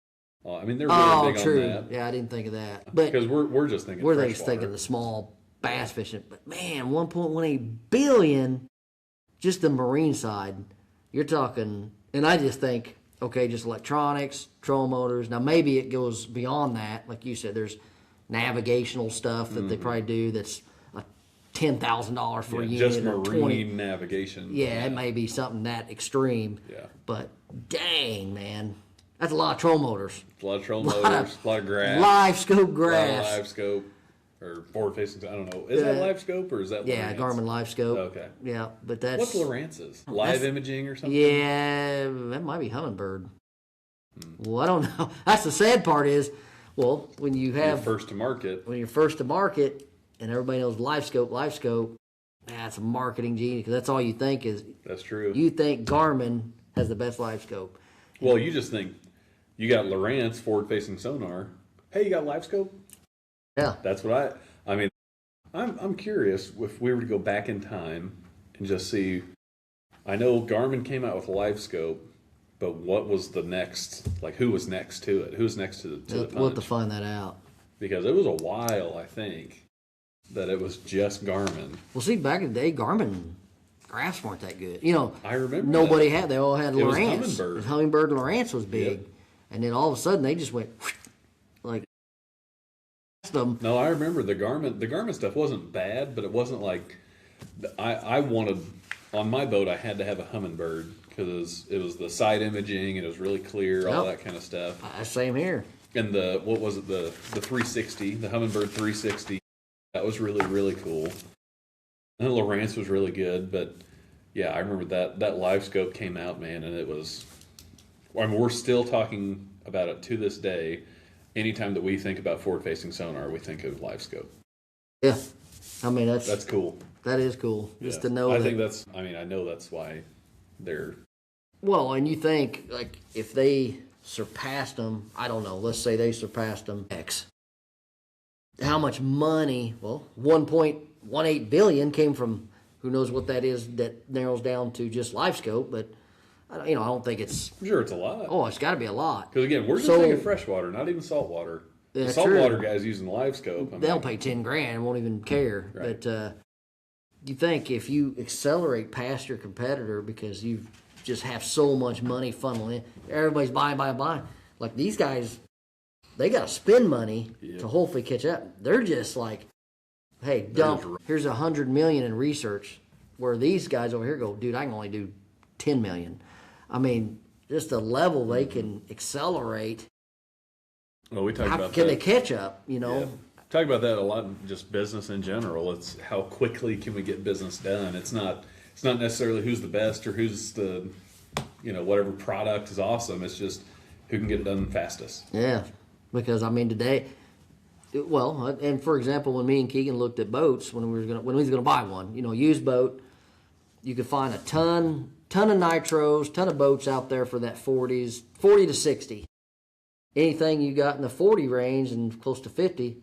They're really big true. on that. Yeah, I didn't think of that. But because we're just thinking. We're just thinking the small bass fishing. But man, 1.18 billion, just the marine side. You're talking, and I just think, okay, just electronics, trolling motors. Now maybe it goes beyond that. Like you said, there's navigational stuff that they probably do that's $10,000 for a unit. Just or marine 20. navigation. Yeah, it may be something that extreme. Yeah. But dang, man, that's a lot of troll motors. A lot of trolling motors, a lot of grass. Live scope A grass. lot of live scope. Or forward facing, I don't know. Is that live scope or is that Yeah, Lowrance? Garmin live scope. Okay. Yeah, but that's... What's Lowrance's? Live imaging or something? Yeah, that might be Humminbird. Well, I don't know. That's the sad part is, well, when you have... You're first to market. When you're first to market and everybody knows live scope, that's a marketing genius because that's all you think is... That's true. You think Garmin has the best live scope. Well, you just think you got Lowrance forward-facing sonar. Hey, you got live scope? Yeah. That's what I mean, I'm curious if we were to go back in time and just see. I know Garmin came out with live scope, but what was the next? Like, who was next to it? Who was next to the punch? We'll have to find that out. Because it was a while, I think, that it was just Garmin. Well, see, back in the day, Garmin graphs weren't that good. You know, I remember nobody that. had. They all had It was Lowrance. Humminbird. Humminbird Lowrance was big, Yep. and then all of a sudden they just went like them. No, I remember the Garmin. The Garmin stuff wasn't bad, but it wasn't like I wanted on my boat. I had to have a Humminbird because it was the side imaging and it was really clear, all Yep. that kind of stuff. Same here. And the what was it? The 360, the Humminbird 360. That was really really cool. And Lowrance was really good, but yeah, I remember that live scope came out, man, and it was. I mean, we're still talking about it to this day. Anytime that we think about forward-facing sonar, we think of live scope. Yeah, I mean that's cool. That is cool. Just to know. I think that's. I mean, I know that's why they're. Well, and you think like if they surpassed them, I don't know. Let's say they surpassed them X. How much money? Well, 1.18 billion came from who knows what that is. That narrows down to just live scope, but I don't think it's. I'm sure it's a lot. Oh, it's got to be a lot. Because again, we're just thinking freshwater, not even saltwater. The That's saltwater true. guys using live scope. They'll pay $10,000 and won't even care. Right. But you think if you accelerate past your competitor because you just have so much money funneling in, everybody's buying. Like these guys, they got to spend money to hopefully catch up. They're just like, hey, dump. Here's $100 million in research. Where these guys over here go, dude, I can only do $10 million. I mean, just the level they can accelerate. Well, we talk about that. Can they catch up? You know. Yeah. Talk about that a lot in just business in general. It's how quickly can we get business done. It's not necessarily who's the best or who's the whatever product is awesome. It's just who can get it done fastest. Yeah, because I mean today, well, and for example, when me and Keegan looked at boats when we was gonna buy one, used boat, you could find a ton of nitros, ton of boats out there for that 40 to 60. Anything you got in the 40 range and close to 50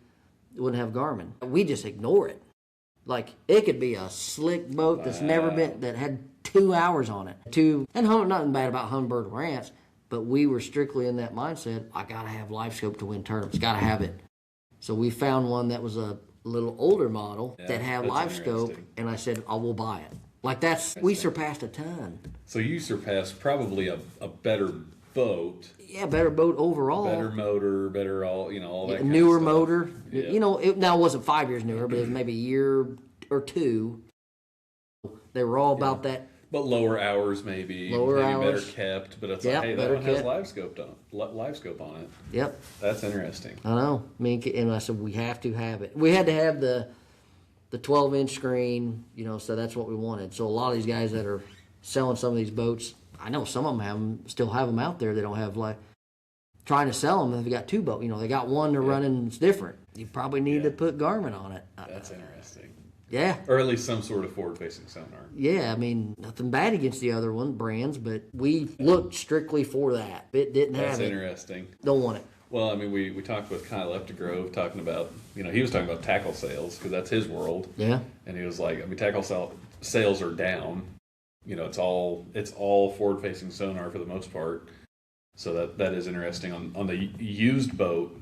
wouldn't have Garmin. We just ignore it. Like it could be a slick boat that's never been, that had 2 hours on it. Nothing bad about Humminbird Lowrance, but we were strictly in that mindset. I gotta have live scope to win tournaments. Gotta have it. So we found one that was a little older model that had live scope, and I said, I will buy it. Like we surpassed a ton. So you surpassed probably a better boat. Yeah, better boat overall. Better motor, better all that. Newer kind of motor. Yeah. Now it wasn't 5 years newer, but it was maybe a year or two. They were all about that. But lower hours maybe. Lower maybe hours. better kept. But it's Yep, like, hey, that better one has kept. live scope on it. Yep. That's interesting. I know. And I said we have to have it. We had to have the 12-inch screen, so that's what we wanted. So a lot of these guys that are selling some of these boats, I know some of them still have them out there. They don't have trying to sell them. They've got two boats. They got one they're running. It's different. You probably need to put Garmin on it. That's interesting. Yeah. Or at least some sort of forward-facing sonar. Yeah, I mean, nothing bad against the other brands, but we looked strictly for that. It didn't have it. That's interesting. Don't want it. Well, I mean, we talked with Kyle Leftegrove talking about, he was talking about tackle sales because that's his world. Yeah. And he was like, tackle sales are down. It's all forward-facing sonar for the most part. So that is interesting. On the used boat,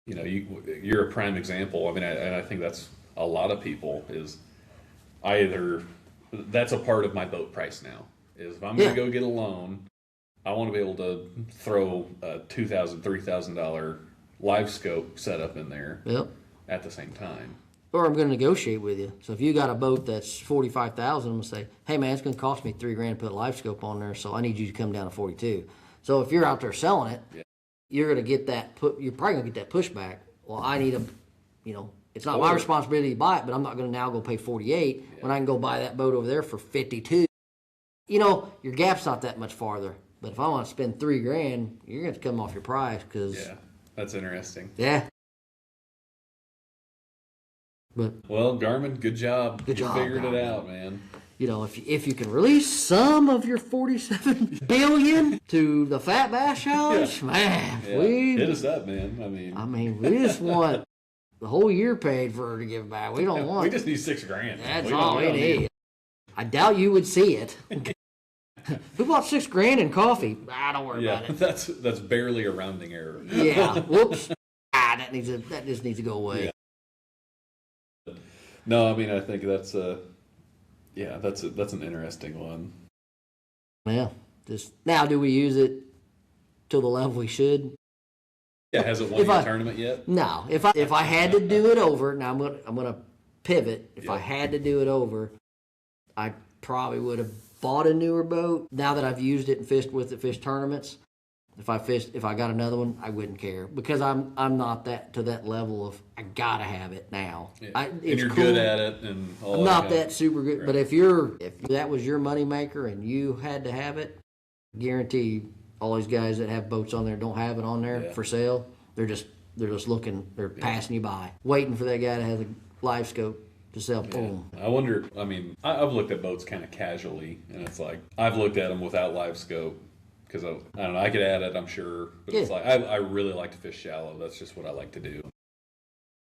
you're a prime example. I mean, I think that's a lot of people is either that's a part of my boat price now. Is if I'm going to go get a loan, I want to be able to throw a $2,000, $3,000 live scope setup in there at the same time. Or I'm going to negotiate with you. So if you got a boat that's $45,000, I'm going to say, hey man, it's going to cost me $3,000 to put a live scope on there, so I need you to come down to 42. So if you're out there selling it, you're going to get that. You're probably going to get that pushback. Well, I need it's not my responsibility to buy it, but I'm not going to now go pay 48 when I can go buy that boat over there for 52. Your gap's not that much farther. But if I want to spend $3,000, you're going to come off your price because. Yeah, that's interesting. Yeah. But, well, Garmin, good job. Good job. You figured it out, man. If you can release some of your $47 billion to the Fat Bass Challenge, man, hit us up, man. I mean, we just want the whole year paid for her to give back. We don't want. We just need $6,000. That's all we need. I doubt you would see it. Who bought $6,000 in coffee? Don't worry about it. That's barely a rounding error. Yeah. Whoops. That just needs to go away. Yeah. No, I mean, I think that's an interesting one. Yeah. Just now, do we use it to the level we should? Yeah, has it won a tournament yet? No. If I had to do it over, now I'm gonna pivot. If I had to do it over, I probably would have bought a newer boat. Now that I've used it and fished with it, fished tournaments. If I got another one, I wouldn't care because I'm not to that level of I gotta have it now. Yeah. And you're cool. good at it, and all I'm not that super good. Right. But if that was your moneymaker and you had to have it, guarantee all these guys that have boats on there don't have it on there for sale. They're just looking. They're passing you by, waiting for that guy to have a live scope to sell. Boom. I wonder. I mean, I've looked at boats kind of casually, and it's like I've looked at them without live scope. Because I don't know, I could add it, I'm sure. But it's like, I really like to fish shallow. That's just what I like to do.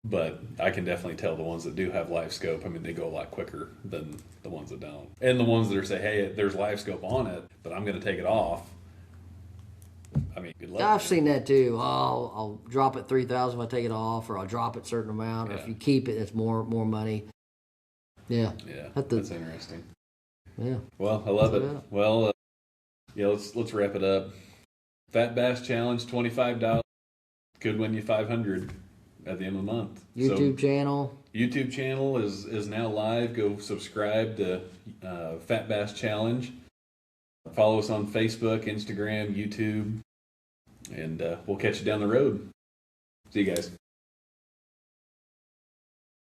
But I can definitely tell the ones that do have live scope, I mean, they go a lot quicker than the ones that don't. And the ones that are say, hey, there's live scope on it, but I'm going to take it off. I mean, good luck. I've seen that too. I'll drop it 3,000 if I take it off, or I'll drop it a certain amount, or if you keep it, it's more money. Yeah. Yeah, that's interesting. Yeah. Well, I love it. Well, let's wrap it up. Fat Bass Challenge, $25 could win you $500 at the end of the month. YouTube channel is now live. Go subscribe to Fat Bass Challenge. Follow us on Facebook, Instagram, YouTube, and we'll catch you down the road. See you guys.